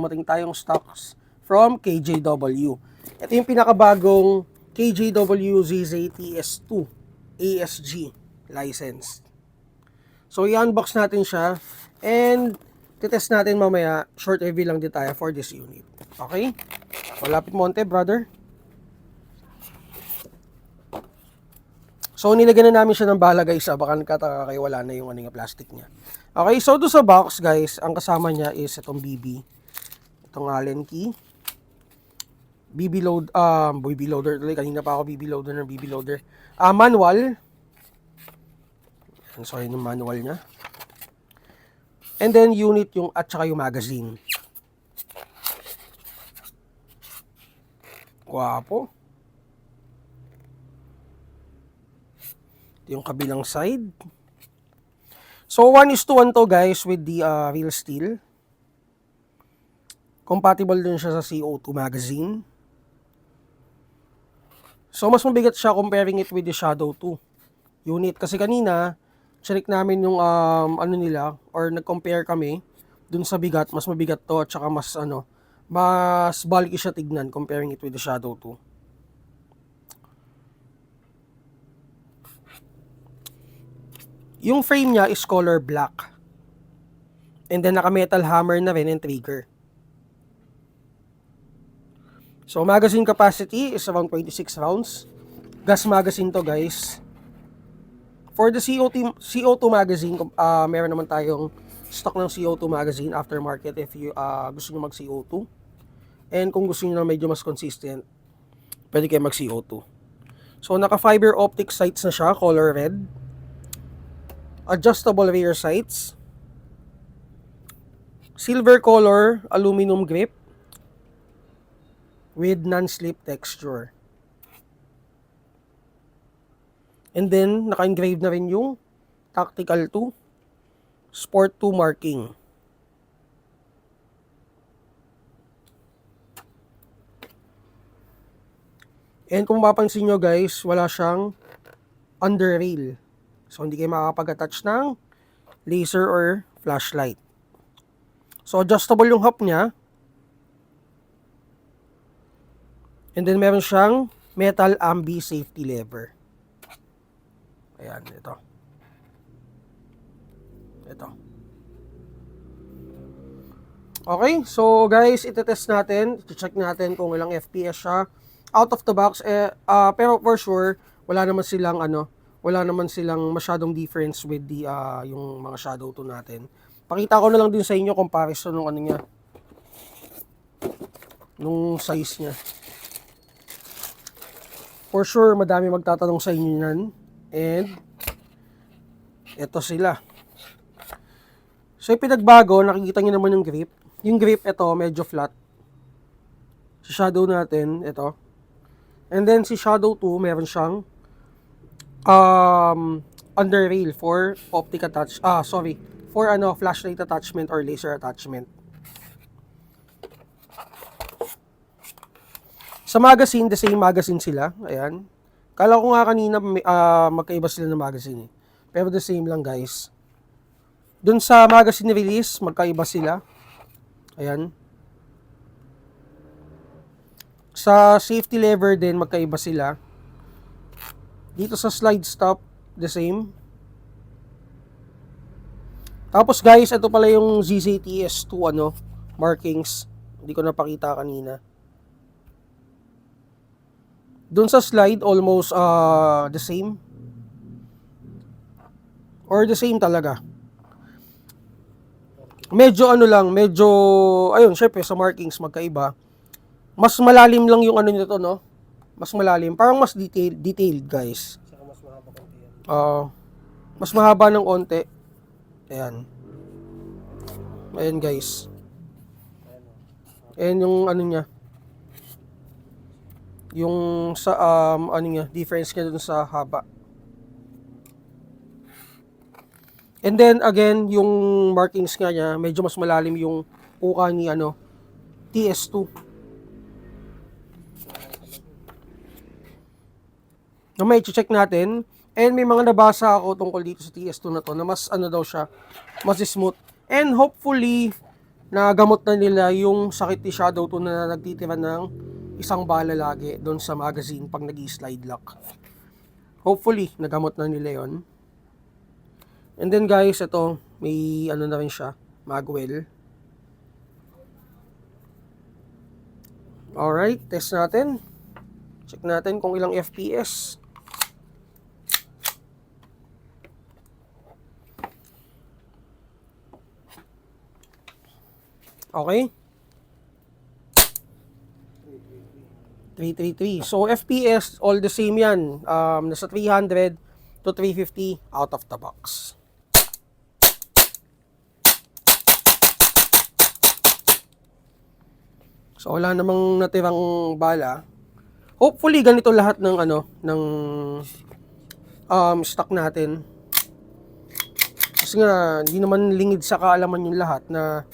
Dumating tayong stocks from KJW. Ito yung pinakabagong KJW ZZTS2 ASG license. So, i-unbox natin siya and titest natin mamaya. Short review lang din tayo for this unit. Okay? Malapit monte, brother. So, nilagyan na namin siya ng bala, guys. Baka nagkataka kayo, wala na yung plastic niya. Okay, so doon sa box, guys, ang kasama niya is itong BB. Itong Allen key. BB loader. Kanina pa ako BB loader ng BB loader. Manual. So, yun yung manual niya. And then, unit yung at saka yung magazine. Guwapo. Yung kabilang side. So 1:1 to, guys, with the real steel. Compatible din siya sa CO2 magazine. So mas mabigat siya comparing it with the Shadow 2 unit. Kasi kanina, check namin yung ano nila, or nag-compare kami dun sa bigat. Mas mabigat to at saka mas mas bulky siya tignan comparing it with the Shadow 2. Yung frame niya is color black. And then naka-metal hammer na rin and trigger. So magazine capacity is around 26 rounds. Gas magazine to, guys. For the CO2 magazine, meron naman tayong stock ng CO2 magazine aftermarket if you gusto niyo mag CO2. And kung gusto niyo na medyo mas consistent, pwede kayo mag CO2. So naka fiber optic sights na siya, color red. Adjustable rear sights. Silver color aluminum grip with non-slip texture. And then, naka-engrave na rin yung Tactical 2, Sport 2 marking. And kung mapapansin nyo, guys, wala siyang under rail. So, hindi kayo makakapag-attach ng laser or flashlight. So, adjustable yung hub niya. And then, meron siyang metal ambi safety lever. Ayan, ito. Ito. Okay, so guys, itetest natin. I-check natin kung ilang FPS siya. Out of the box, pero for sure, wala naman silang masyadong difference with the yung mga Shadow 2 natin. Pakita ko na lang din sa inyo comparison ng niya. Nung size niya. For sure, madami magtatanong sa inyo yan. And ito sila. So yung pinagbago, nakikita nyo naman yung grip. Yung grip, ito, medyo flat. Si Shadow natin, ito. And then si Shadow 2, meron siyang under rail for optic attach, for flashlight attachment or laser attachment. Sa magazine, the same magazine sila. Ayan. Kala ko nga kanina magkaiba sila ng magazine eh. Pero the same lang, guys. Dun sa magazine release, magkaiba sila. Ayan. Sa safety lever din, magkaiba sila. Dito sa slide stop, the same. Tapos, guys, ito pala yung ZZTS2 markings. Hindi ko napakita kanina. Doon sa slide, almost the same. Or the same talaga. Medyo ayun, syempre sa markings magkaiba. Mas malalim lang yung nito, no? Mas malalim. Parang mas detailed, guys. Saka mas mahaba konti yan. Mas mahaba ng konti. Ayan. Ayan, guys. Ayan yung niya. Yung sa difference niya dun sa haba. And then again, yung markings nga niya, medyo mas malalim yung uka ni TS2. Na may check natin. And may mga nabasa ako tungkol dito sa TS2 na to na mas daw siya, mas smooth. And hopefully nagamot na nila yung sakit ni Shadow 2 na nagtitira ng isang bala lagi doon sa magazine pag nag-slide lock. Hopefully, nagamot na nila yon. And then guys, ito, may ano na rin siya, magwell. Alright, test natin. Check natin kung ilang FPS. Okay. 333. So, FPS, all the same yan. Nasa 300 to 350 out of the box. So, wala namang natirang bala. Hopefully, ganito lahat ng stock natin. Kasi nga, hindi naman lingid sa kaalaman yung lahat na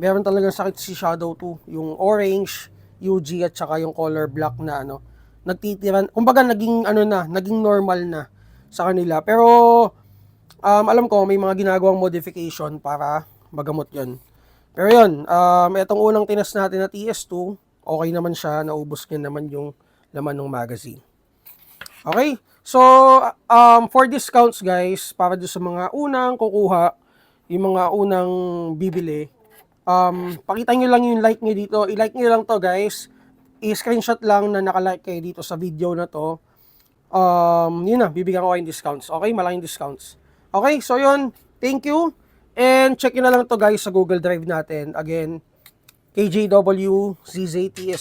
meron talagang sakit si Shadow 2. Yung orange, UG at saka yung color black na nagtitiran. Kumbaga naging naging normal na sa kanila. Pero alam ko may mga ginagawang modification para magamot 'yon. Pero 'yon, itong unang tinas natin na TS2, okay naman siya, naubos niya naman yung laman ng magazine. Okay? So, for discounts guys, para doon sa mga unang kukuha, yung mga unang bibili, pakita nyo lang yung like nyo dito. I-like nyo lang to guys. I-screenshot lang na nakalike kayo dito sa video na to. Yun na, bibigyan ko kayong discounts. Okay, malaking discounts. Okay, so yun. Thank you. And check nyo na lang to guys sa Google Drive natin. Again, KJW ZZTS2.